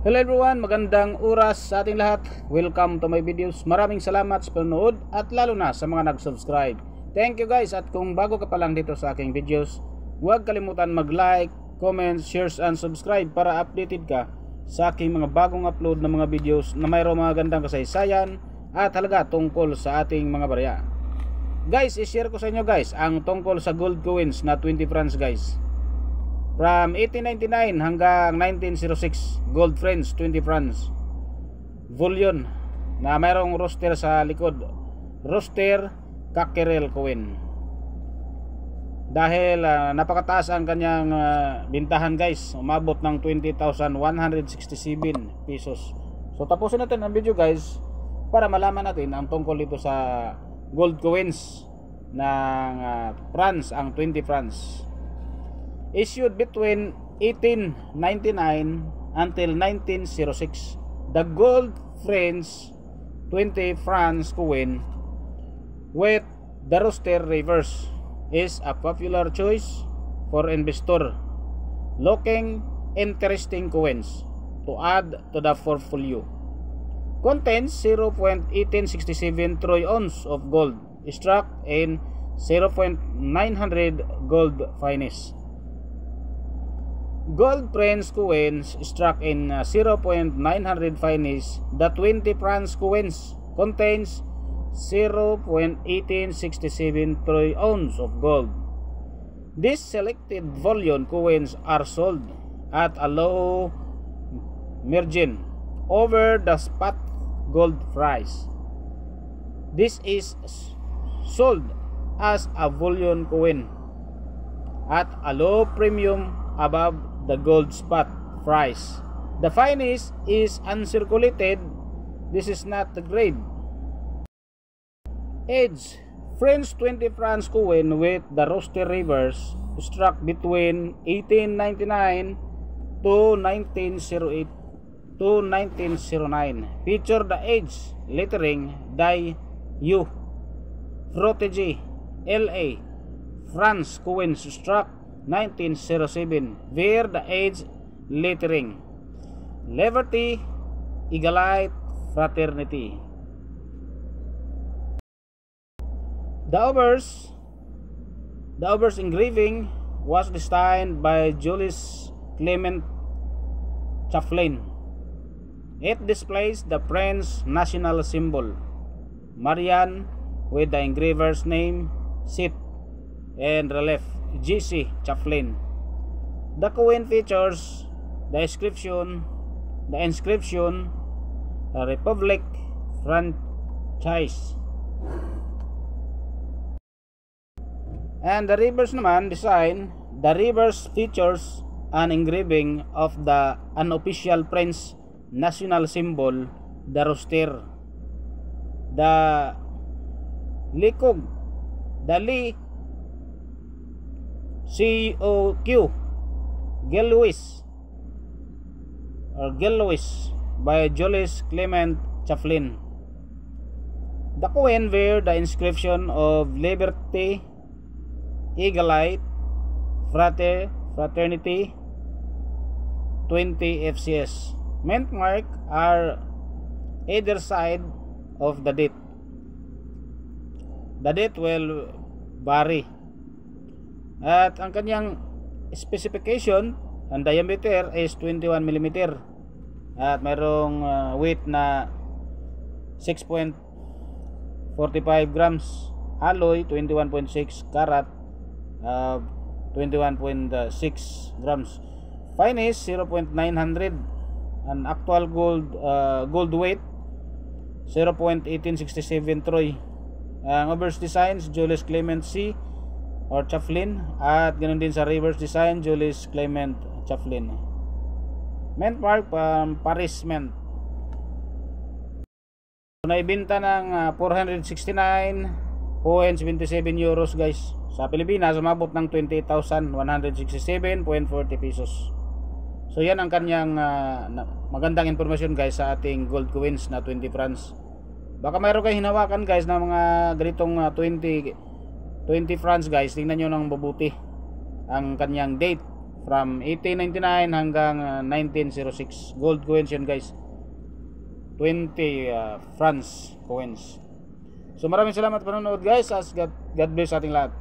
Hello everyone, magandang oras sa ating lahat. Welcome to my videos. Maraming salamat sa panonood at lalo na sa mga nag-subscribe. Thank you guys, at kung bago ka pa lang dito sa aking videos, huwag kalimutan mag-like, comment, shares and subscribe para updated ka sa aking mga bagong upload na mga videos na mayroong mga gandang kasaysayan at halaga tungkol sa ating mga barya. Guys, i-share ko sa inyo guys ang tungkol sa gold coins na 20 francs guys. From 1899 hanggang 1906, gold friends 20 francs. Bullion na mayroong roster sa likod. Roster Cockerel coin. Dahil napakataas ang kanyang bintahan guys, umabot ng 20,167 pesos. So tapusin natin ang video guys para malaman natin ang tungkol dito sa gold coins ng France, ang 20 francs. Issued between 1899 until 1906, the gold friends 20 francs coin with the roster reverse is a popular choice for investor looking interesting coins to add to the portfolio. Contains 0.1867 troy ounce of gold struck in 0.900 gold finish. Gold friends coins struck in 0.900 finish. The 20 francs coins contains 0.1867 troy ounce of gold. These selected bullion coins are sold at a low margin over the spot gold price. This is sold as a bullion coin at a low premium above the gold spot price. The finish is uncirculated. This is not the grade. Age: French 20 francs coin with the roster reverse struck between 1899 to 1908 to 1909. Feature the age lettering die U. Protege LA France coins struck 1907. Where the age lettering Liberty Eaglite Fraternity. The obverse engraving was designed by Julius Clement Chafflin. It displays the French national symbol Marianne with the engraver's name, seat, and relief G.C. Chafflin. The coin features the inscription Republic franchise. And the reverse naman design, the reverse features an engraving of the unofficial French national symbol, the roster, the Likog, the Li COQ Gillois by Julius Clement Chafflin. The coin bear the inscription of Liberty Eaglite Fraternity 20 FCS. Mint mark are either side of the date. The date will vary. At ang kanyang specification, ang diameter is 21 mm at mayroong weight na 6.45 grams, alloy 21.6 karat, 21.6 grams, finish 0.900, an actual gold weight 0.1867 troy. Ang obverse designs Julius Clement C or Chafflin, at ganoon din sa reverse design Julius Clement Chafflin. Mint mark Paris Mint. Naibenta ng 469.77 euros guys. Sa Pilipinas umabot ng 28,167.40 pesos. So yan ang kanyang magandang informasyon guys sa ating gold coins na 20 francs. Baka mayroon kayo hinawakan guys na mga ganitong 20 francs guys, tingnan nyo ng mabuti ang kanyang date from 1899 hanggang 1906. Gold coins yun guys, 20 France coins. So maraming salamat panonood guys. God bless sa ating lahat.